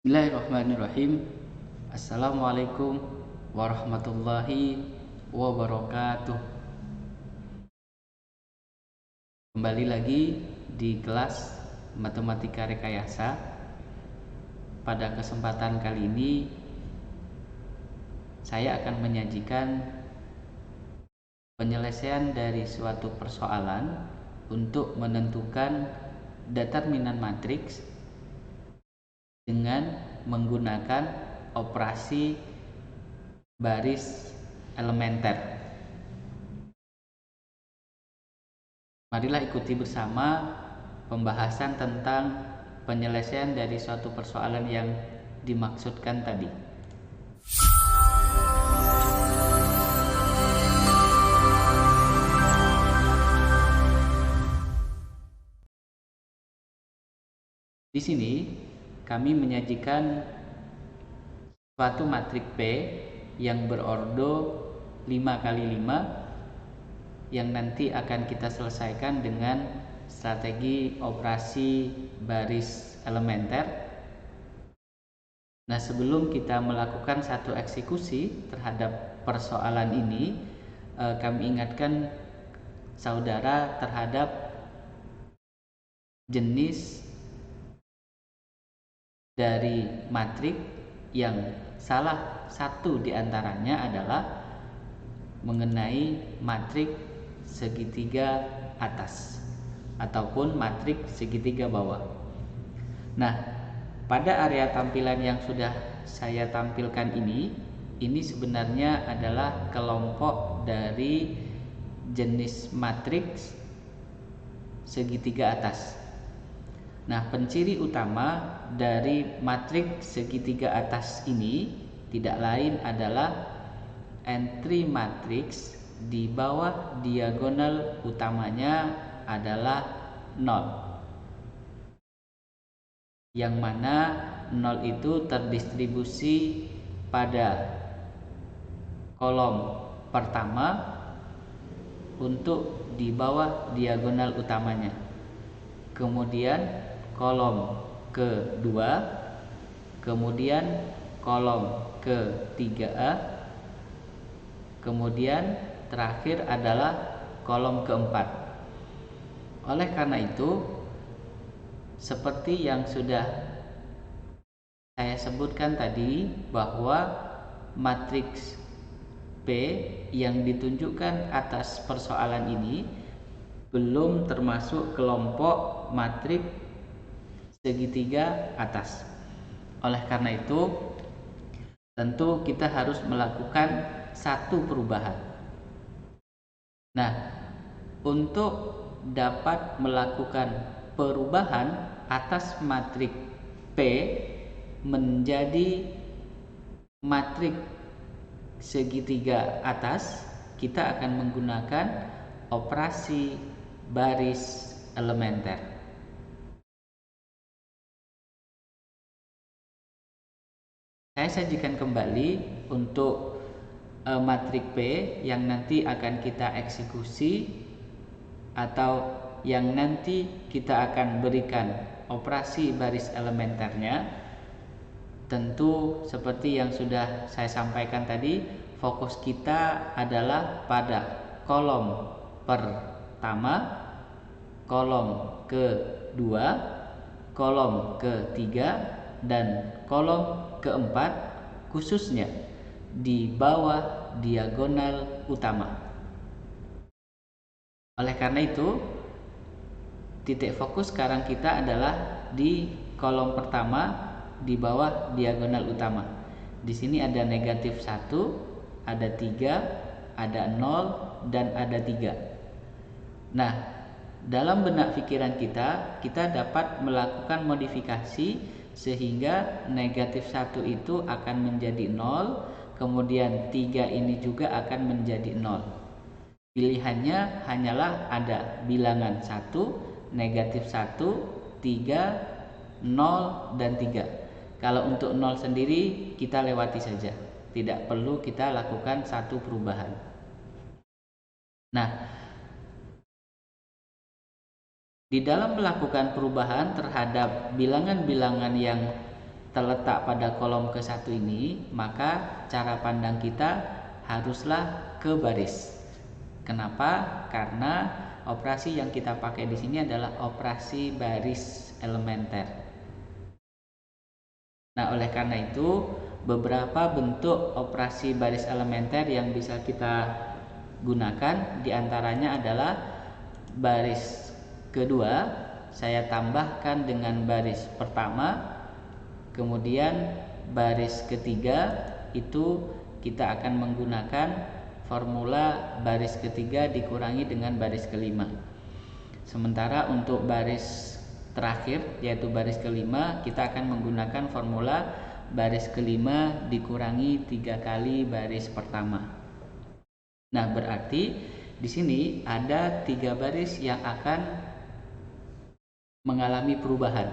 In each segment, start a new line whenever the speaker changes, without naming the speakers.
Bismillahirrahmanirrahim. Assalamualaikum warahmatullahi wabarakatuh. Kembali lagi di kelas Matematika Rekayasa. Pada kesempatan kali ini saya akan menyajikan penyelesaian dari suatu persoalan untuk menentukan determinan matriks dengan menggunakan operasi baris elementer. Marilah ikuti bersama pembahasan tentang penyelesaian dari suatu persoalan yang dimaksudkan tadi. Di sini kami menyajikan suatu matriks P yang berordo 5x5 yang nanti akan kita selesaikan dengan strategi operasi baris elementer. Nah, sebelum kita melakukan satu eksekusi terhadap persoalan ini, kami ingatkan saudara terhadap jenis dari matriks yang salah satu diantaranya adalah mengenai matriks segitiga atas ataupun matriks segitiga bawah. Nah, pada area tampilan yang sudah saya tampilkan ini sebenarnya adalah kelompok dari jenis matriks segitiga atas. Nah, penciri utama dari matriks segitiga atas ini tidak lain adalah entry matriks di bawah diagonal utamanya adalah 0. Yang mana 0 itu terdistribusi pada kolom pertama untuk di bawah diagonal utamanya. Kemudian kolom kedua, kemudian kolom ke-3A, kemudian terakhir adalah kolom keempat. Oleh karena itu, seperti yang sudah saya sebutkan tadi, bahwa matriks P yang ditunjukkan atas persoalan ini belum termasuk kelompok matriks segitiga atas. Oleh karena itu, tentu kita harus melakukan satu perubahan. Nah, untuk dapat melakukan perubahan atas matriks P menjadi matriks segitiga atas, kita akan menggunakan operasi baris elementer. Saya sajikan kembali untuk matriks P yang nanti akan kita eksekusi atau yang nanti kita akan berikan operasi baris elementernya. Tentu seperti yang sudah saya sampaikan tadi, fokus kita adalah pada kolom pertama, kolom kedua, kolom ketiga, dan kolom keempat, khususnya di bawah diagonal utama. Oleh karena itu, titik fokus sekarang kita adalah di kolom pertama di bawah diagonal utama. Di sini ada negatif 1, ada 3, ada 0, dan ada 3. Nah, dalam benak pikiran kita dapat melakukan modifikasi sehingga negatif 1 itu akan menjadi 0, kemudian 3 ini juga akan menjadi 0. Pilihannya hanyalah ada bilangan 1, negatif 1, 3, 0, dan 3. Kalau untuk 0 sendiri kita lewati saja, tidak perlu kita lakukan satu perubahan. Nah, di dalam melakukan perubahan terhadap bilangan-bilangan yang terletak pada kolom ke-1 ini, maka cara pandang kita haruslah ke baris. Kenapa? Karena operasi yang kita pakai di sini adalah operasi baris elementer. Nah, oleh karena itu beberapa bentuk operasi baris elementer yang bisa kita gunakan diantaranya adalah baris kedua saya tambahkan dengan baris pertama, kemudian baris ketiga itu kita akan menggunakan formula baris ketiga dikurangi dengan baris kelima. Sementara untuk baris terakhir yaitu baris kelima, kita akan menggunakan formula baris kelima dikurangi 3 kali baris pertama. Nah, berarti di sini ada 3 baris yang akan mengalami perubahan.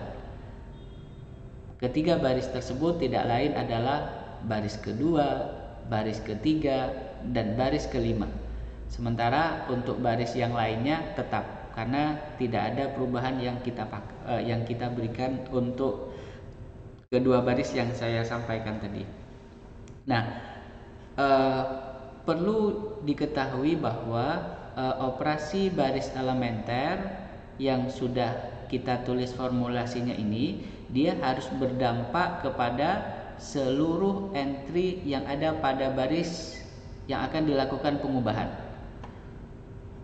Ketiga baris tersebut tidak lain adalah baris kedua, baris ketiga, dan baris kelima. Sementara untuk baris yang lainnya tetap, karena tidak ada perubahan yang kita berikan untuk kedua baris yang saya sampaikan tadi. Nah, perlu diketahui bahwa operasi baris elementer yang sudah kita tulis formulasinya ini, dia harus berdampak kepada seluruh entry yang ada pada baris yang akan dilakukan pengubahan.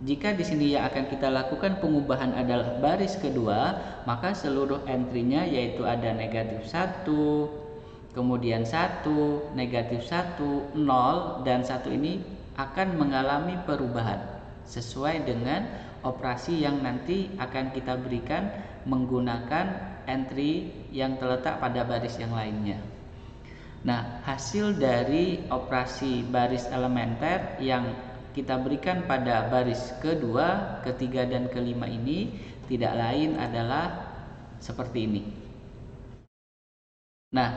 Jika di sini yang akan kita lakukan pengubahan adalah baris kedua, maka seluruh entry-nya yaitu ada negatif 1, kemudian 1, negatif 1, 0, dan 1 ini akan mengalami perubahan sesuai dengan operasi yang nanti akan kita berikan menggunakan entry yang terletak pada baris yang lainnya. Nah, hasil dari operasi baris elementer yang kita berikan pada baris kedua, ketiga, dan kelima ini tidak lain adalah seperti ini. Nah,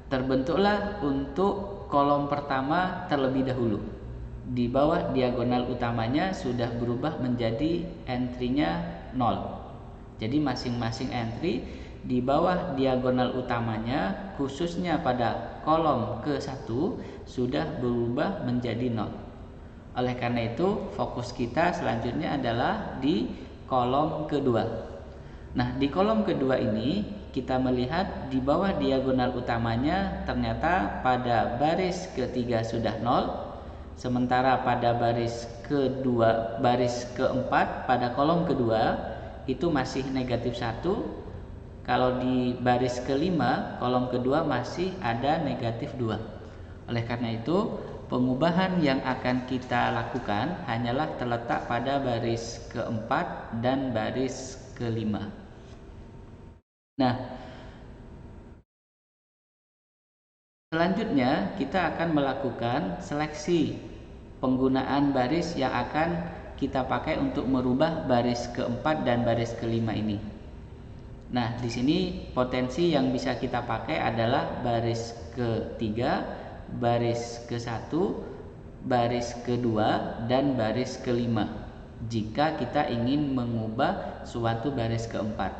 terbentuklah untuk kolom pertama terlebih dahulu. Di bawah diagonal utamanya sudah berubah menjadi entry-nya 0. Jadi masing-masing entry di bawah diagonal utamanya khususnya pada kolom ke-1 sudah berubah menjadi 0. Oleh karena itu fokus kita selanjutnya adalah di kolom kedua. Nah, di kolom kedua ini kita melihat di bawah diagonal utamanya ternyata pada baris ketiga sudah 0. Sementara pada baris kedua, baris keempat pada kolom kedua itu masih negatif 1. Kalau di baris kelima, kolom kedua masih ada negatif 2. Oleh karena itu, pengubahan yang akan kita lakukan hanyalah terletak pada baris keempat dan baris kelima. Nah, selanjutnya kita akan melakukan seleksi penggunaan baris yang akan kita pakai untuk merubah baris keempat dan baris kelima ini. Nah, di sini potensi yang bisa kita pakai adalah baris ketiga, baris ke-1, baris kedua, dan baris kelima jika kita ingin mengubah suatu baris keempat.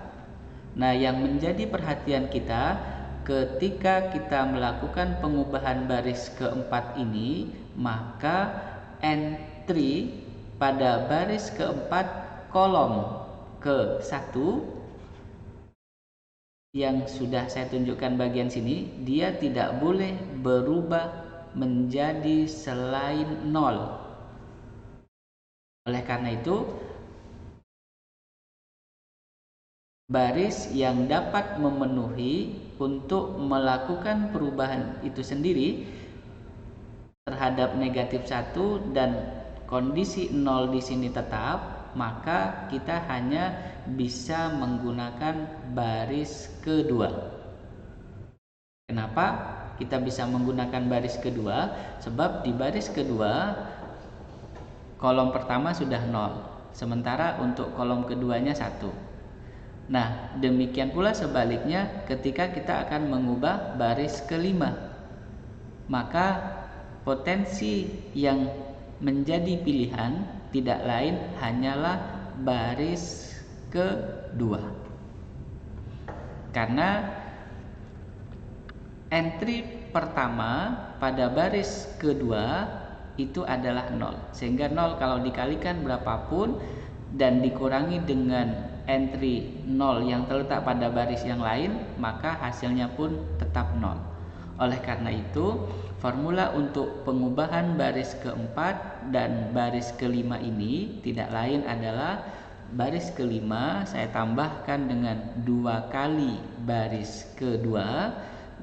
Nah, yang menjadi perhatian kita ketika kita melakukan pengubahan baris keempat ini, maka entry pada baris keempat kolom ke-1 yang sudah saya tunjukkan bagian sini, dia tidak boleh berubah menjadi selain 0. Oleh karena itu, baris yang dapat memenuhi untuk melakukan perubahan itu sendiri terhadap negatif 1 dan kondisi 0 di sini tetap, maka kita hanya bisa menggunakan baris kedua. Kenapa kita bisa menggunakan baris kedua? Sebab di baris kedua kolom pertama sudah 0, sementara untuk kolom keduanya 1. Nah, demikian pula sebaliknya ketika kita akan mengubah baris kelima, maka potensi yang menjadi pilihan tidak lain hanyalah baris kedua. Karena entry pertama pada baris kedua itu adalah 0, sehingga 0 kalau dikalikan berapapun dan dikurangi dengan entry 0 yang terletak pada baris yang lain, maka hasilnya pun tetap 0. Oleh karena itu, formula untuk pengubahan baris keempat dan baris kelima ini tidak lain adalah baris kelima saya tambahkan dengan 2 kali baris kedua,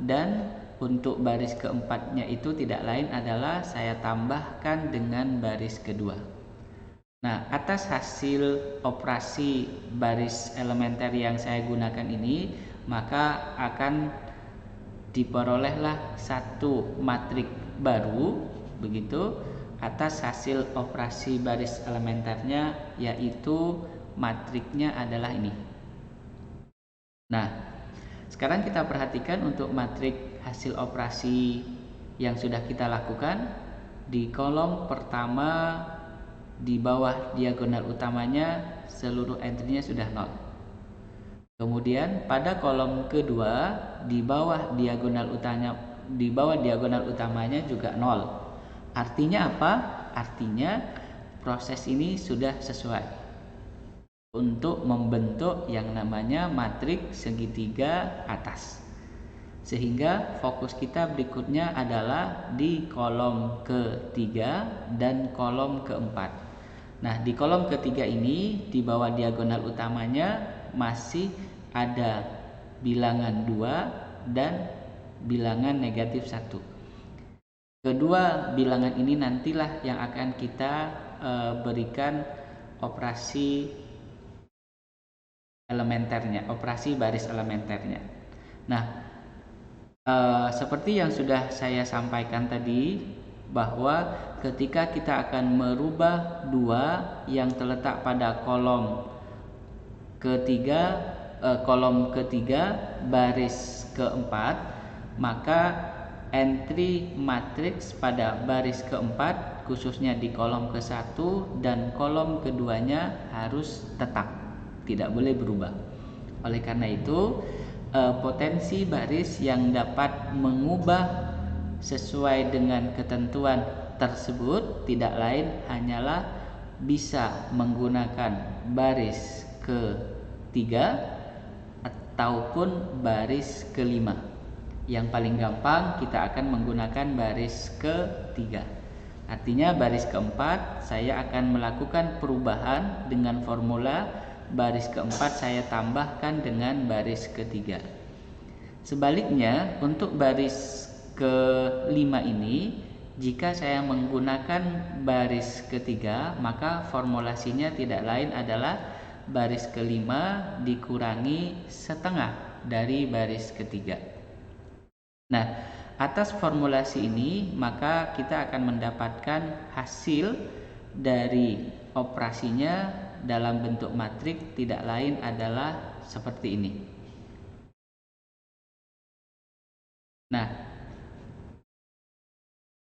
dan untuk baris keempatnya itu tidak lain adalah saya tambahkan dengan baris kedua. Nah, atas hasil operasi baris elementer yang saya gunakan ini, maka akan diperolehlah satu matrik baru, begitu, atas hasil operasi baris elementernya, yaitu matriknya adalah ini. Nah, sekarang kita perhatikan untuk matrik hasil operasi yang sudah kita lakukan. Di kolom pertama di bawah diagonal utamanya seluruh entry-nya sudah 0. Kemudian pada kolom kedua di bawah diagonal utamanya juga 0. Artinya apa? Artinya proses ini sudah sesuai untuk membentuk yang namanya matrik segitiga atas. Sehingga fokus kita berikutnya adalah di kolom ketiga dan kolom keempat. Nah, di kolom ketiga ini di bawah diagonal utamanya masih ada bilangan 2 dan bilangan negatif 1. Kedua bilangan ini nantilah yang akan kita berikan operasi elementernya, operasi baris elementernya. Nah, seperti yang sudah saya sampaikan tadi, bahwa ketika kita akan merubah 2 yang terletak pada kolom ketiga baris keempat, maka entry matriks pada baris keempat khususnya di kolom ke-1 dan kolom keduanya harus tetap, tidak boleh berubah. Oleh karena itu, potensi baris yang dapat mengubah sesuai dengan ketentuan tersebut tidak lain hanyalah bisa menggunakan baris ketiga ataupun baris kelima. Yang paling gampang kita akan menggunakan baris ketiga. Artinya baris keempat saya akan melakukan perubahan dengan formula baris keempat saya tambahkan dengan baris ketiga. Sebaliknya untuk baris kelima ini, jika saya menggunakan baris ketiga, maka formulasinya tidak lain adalah baris kelima dikurangi setengah dari baris ketiga. Nah, atas formulasi ini maka kita akan mendapatkan hasil dari operasinya dalam bentuk matrik tidak lain adalah seperti ini. Nah,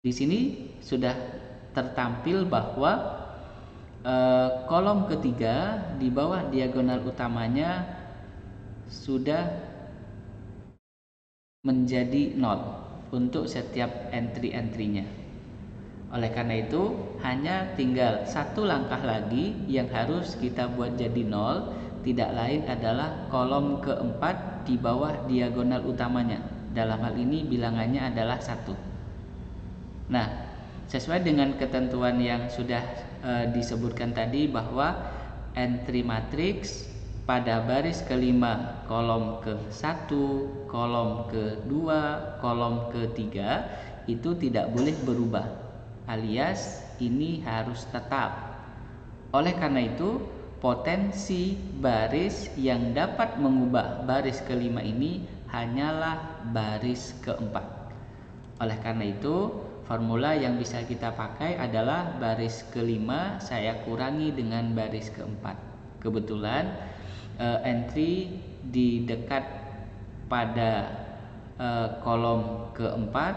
di sini sudah tertampil bahwa kolom ketiga di bawah diagonal utamanya sudah menjadi 0 untuk setiap entry-entrynya. Oleh karena itu, hanya tinggal satu langkah lagi yang harus kita buat jadi 0, tidak lain adalah kolom keempat di bawah diagonal utamanya. Dalam hal ini bilangannya adalah 1. Nah, sesuai dengan ketentuan yang sudah disebutkan tadi bahwa entry matriks pada baris kelima kolom ke-1, kolom kedua, kolom ketiga itu tidak boleh berubah, alias ini harus tetap. Oleh karena itu, potensi baris yang dapat mengubah baris kelima ini hanyalah baris keempat. Oleh karena itu, formula yang bisa kita pakai adalah baris kelima saya kurangi dengan baris keempat. Kebetulan entry di dekat pada kolom keempat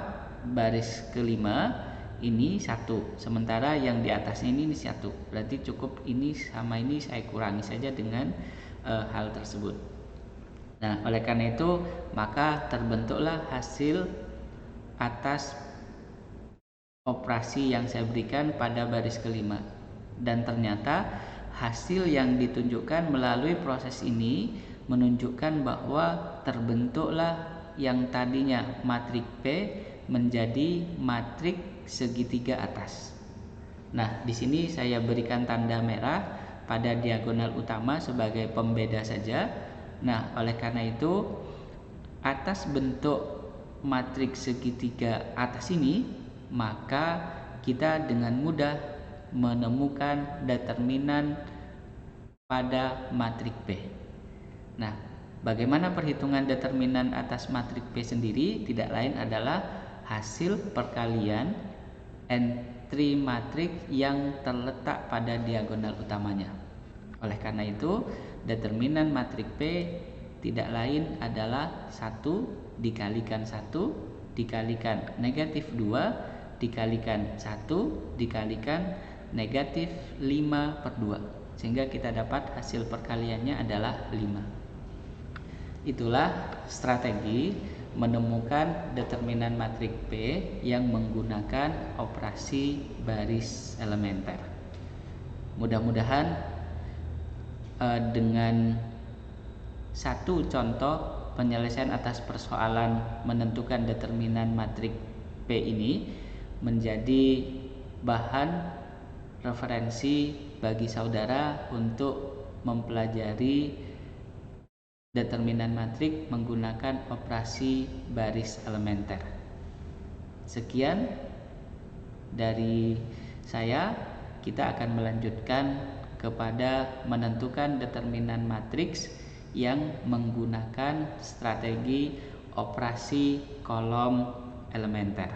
baris kelima ini 1, sementara yang di atasnya ini 1. Berarti cukup ini sama ini saya kurangi saja dengan hal tersebut. Nah, oleh karena itu maka terbentuklah hasil atas operasi yang saya berikan pada baris kelima. Dan ternyata hasil yang ditunjukkan melalui proses ini menunjukkan bahwa terbentuklah yang tadinya matrik P menjadi matrik segitiga atas. Nah, di sini saya berikan tanda merah pada diagonal utama sebagai pembeda saja. Nah, oleh karena itu atas bentuk matriks segitiga atas ini, maka kita dengan mudah menemukan determinan pada matrik P. Nah, bagaimana perhitungan determinan atas matrik P sendiri? Tidak lain adalah hasil perkalian entry matrik yang terletak pada diagonal utamanya. Oleh karena itu, determinan matrik P tidak lain adalah 1 dikalikan 1 dikalikan negatif 2 dikalikan 1 dikalikan negatif 5/2, sehingga kita dapat hasil perkaliannya adalah 5. Itulah strategi menemukan determinan matrik P yang menggunakan operasi baris elementer. Mudah-mudahan dengan satu contoh penyelesaian atas persoalan menentukan determinan matrik P ini menjadi bahan referensi bagi saudara untuk mempelajari determinan matrik menggunakan operasi baris elementer. Sekian dari saya, kita akan melanjutkan kepada menentukan determinan matriks yang menggunakan strategi operasi kolom elementer.